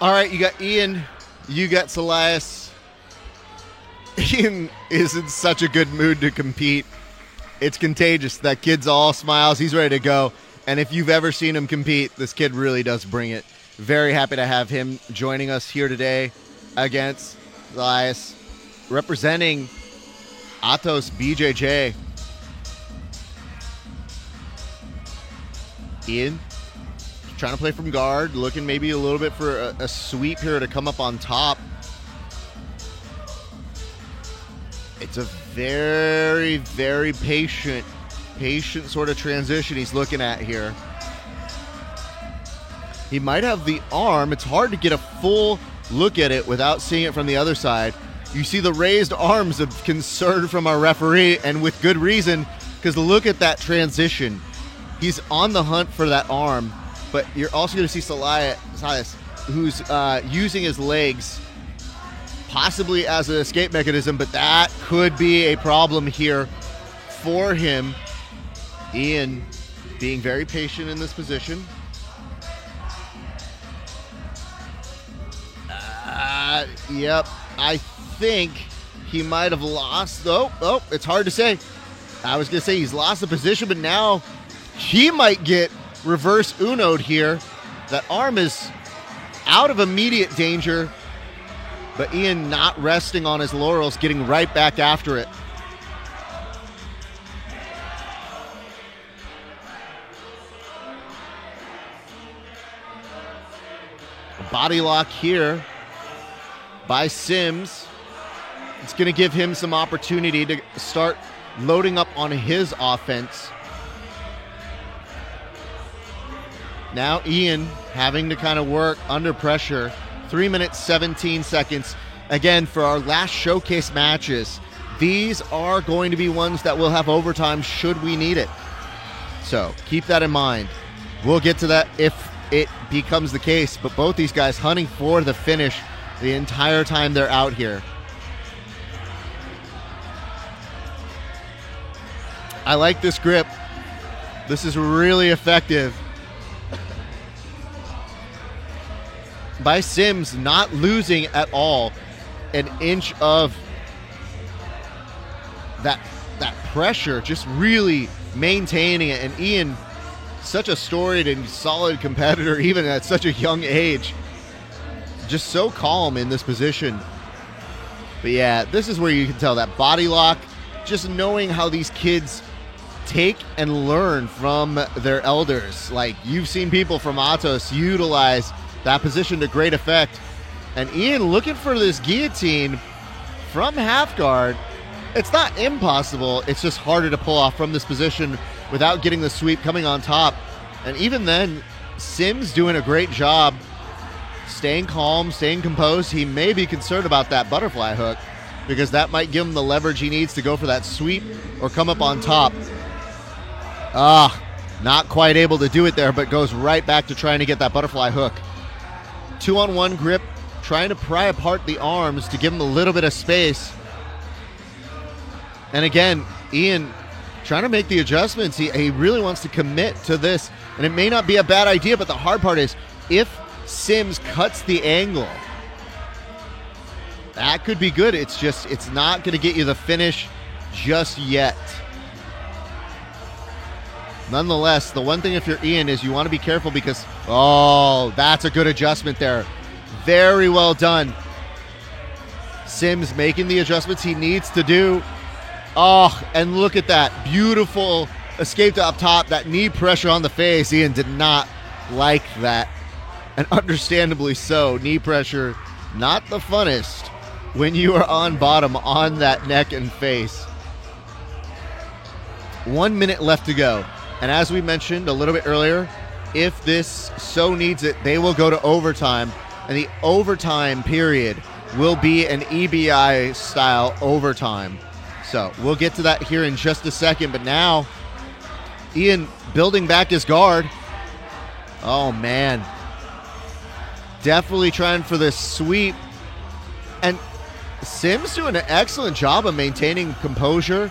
All right, you got Ian, you got Celias. Ian is in such a good mood to compete. It's contagious. That kid's all smiles. He's ready to go. And if you've ever seen him compete, this kid really does bring it. Very happy to have him joining us here today against Celias, representing Atos BJJ. Ian, trying to play from guard, looking maybe a little bit for a sweep here to come up on top. It's a very, very patient sort of transition he's looking at here. He might have the arm. It's hard to get a full look at it without seeing it from the other side. You see the raised arms of concern from our referee, and with good reason, because look at that transition. He's on the hunt for that arm, but you're also going to see Celias, who's using his legs possibly as an escape mechanism, but that could be a problem here for him. Ian being very patient in this position. Yep, I think he might have lost. Oh, it's hard to say. I was going to say he's lost the position, but now he might get reverse uno'd here. That arm is out of immediate danger, but Ian not resting on his laurels, getting right back after it. A body lock here by Sims. It's going to give him some opportunity to start loading up on his offense. Now Ian having to kind of work under pressure. 3 minutes, 17 seconds. Again, for our last showcase matches, these are going to be ones that will have overtime should we need it. So keep that in mind. We'll get to that if it becomes the case, but both these guys hunting for the finish the entire time they're out here. I like this grip. This is really effective. By Sims, not losing at all an inch of that pressure, just really maintaining it. And Ian, such a storied and solid competitor, even at such a young age, just so calm in this position. But yeah, this is where you can tell that body lock, just knowing how these kids take and learn from their elders. Like, you've seen people from Atos utilize that position to great effect. And Ian looking for this guillotine from half guard. It's not impossible. It's just harder to pull off from this position without getting the sweep coming on top. And even then, Sims doing a great job staying calm, staying composed. He may be concerned about that butterfly hook because that might give him the leverage he needs to go for that sweep or come up on top. Not quite able to do it there, but goes right back to trying to get that butterfly hook. 2-on-1 grip, trying to pry apart the arms to give him a little bit of space. And again, Ian trying to make the adjustments. He really wants to commit to this, and it may not be a bad idea, but the hard part is if Sims cuts the angle, that could be good. It's not going to get you the finish just yet. Nonetheless, the one thing if you're Ian is you want to be careful because, that's a good adjustment there. Very well done. Sims making the adjustments he needs to do. And look at that. Beautiful escape to up top. That knee pressure on the face. Ian did not like that. And understandably so. Knee pressure, not the funnest when you are on bottom on that neck and face. 1 minute left to go. And as we mentioned a little bit earlier, if this so needs it, they will go to overtime. And the overtime period will be an EBI-style overtime. So we'll get to that here in just a second. But now, Ian building back his guard. Oh, man. Definitely trying for this sweep. And Sims doing an excellent job of maintaining composure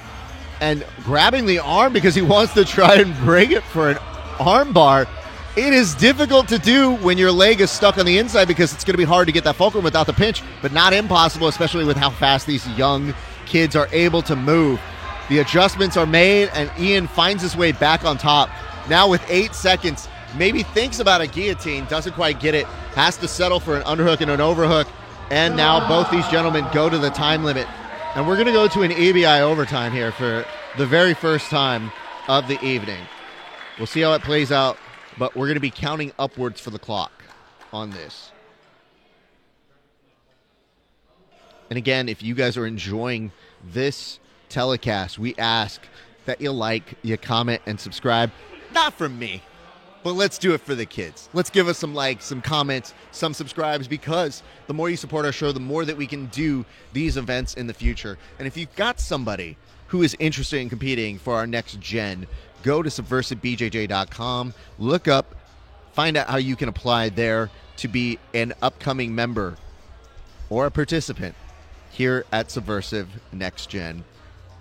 and grabbing the arm because he wants to try and break it for an arm bar. It is difficult to do when your leg is stuck on the inside because it's going to be hard to get that fulcrum without the pinch, but not impossible, especially with how fast these young kids are able to move. The adjustments are made, and Ian finds his way back on top. Now with 8 seconds, maybe thinks about a guillotine, doesn't quite get it, has to settle for an underhook and an overhook, and now both these gentlemen go to the time limit. And we're going to go to an EBI overtime here for the very first time of the evening. We'll see how it plays out, but we're going to be counting upwards for the clock on this. And again, if you guys are enjoying this telecast, we ask that you like, you comment, and subscribe. Not from me, but let's do it for the kids. Let's give us some likes, some comments, some subscribes, because the more you support our show, the more that we can do these events in the future. And if you've got somebody who is interested in competing for our next gen, go to subversivebjj.com, look up, find out how you can apply there to be an upcoming member or a participant here at Subversive Next Gen.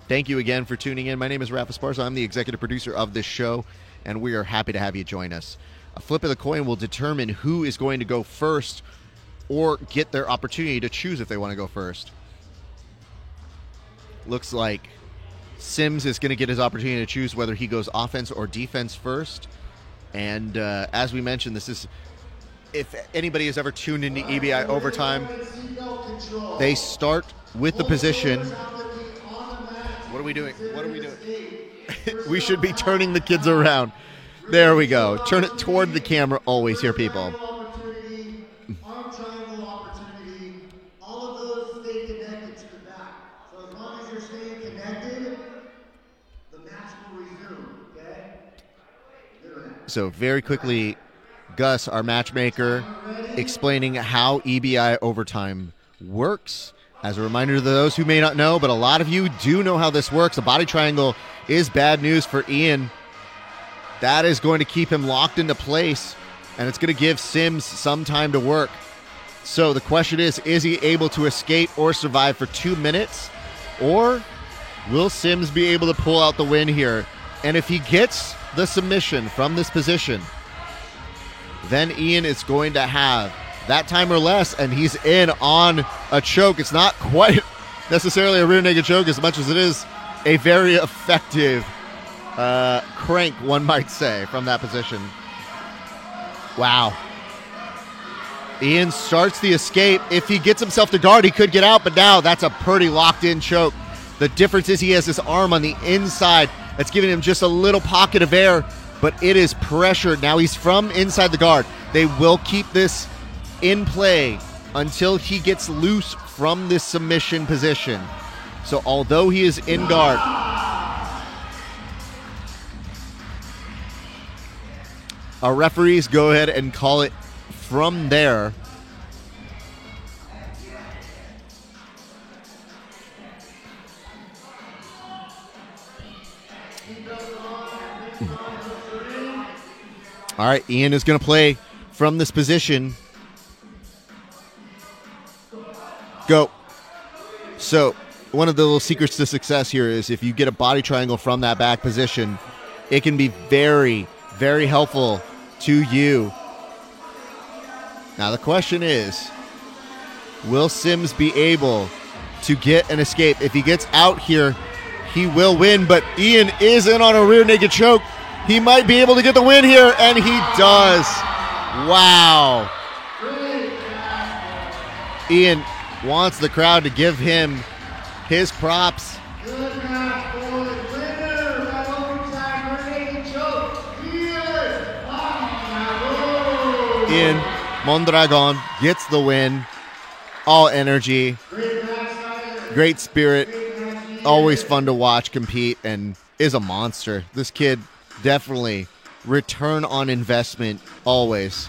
Thank you again for tuning in. My name is Rafa Esparza. I'm the executive producer of this show, and we are happy to have you join us. A flip of the coin will determine who is going to go first or get their opportunity to choose if they want to go first. Looks like Sims is going to get his opportunity to choose whether he goes offense or defense first. And as we mentioned, this is, if anybody has ever tuned into EBI overtime, they start with the position. What are we doing? What are we doing? We should be turning the kids around. There we go. Turn it toward the camera always here, people. Arm triangle opportunity. All of those stay connected to the back. So as long as you're staying connected, the match will resume. Okay? So very quickly, Gus, our matchmaker, explaining how EBI overtime works. As a reminder to those who may not know, but a lot of you do know how this works. A body triangle is bad news for Ian. That is going to keep him locked into place, and it's going to give Sims some time to work. So the question is he able to escape or survive for 2 minutes? Or will Sims be able to pull out the win here? And if he gets the submission from this position, then Ian is going to have that time or less, and he's in on a choke. It's not quite necessarily a rear naked choke as much as it is a very effective crank, one might say, from that position. Wow. Ian starts the escape. If he gets himself to guard, he could get out, but now that's a pretty locked-in choke. The difference is he has his arm on the inside. That's giving him just a little pocket of air, but it is pressured. Now he's from inside the guard. They will keep this in play until he gets loose from this submission position. So although he is in guard, our referees go ahead and call it from there. All right, Ian is going to play from this position. Go. So one of the little secrets to success here is if you get a body triangle from that back position, it can be very, very helpful to you. Now the question is, will Sims be able to get an escape? If he gets out here, he will win, but Ian is in on a rear naked choke. He might be able to get the win here, and he does. Wow. Ian wants the crowd to give him his props. Good match, boys. Winner by overtime, rear naked choke. Ian Mondragon gets the win. All energy, great spirit, always fun to watch compete, and is a monster. This kid definitely return on investment always.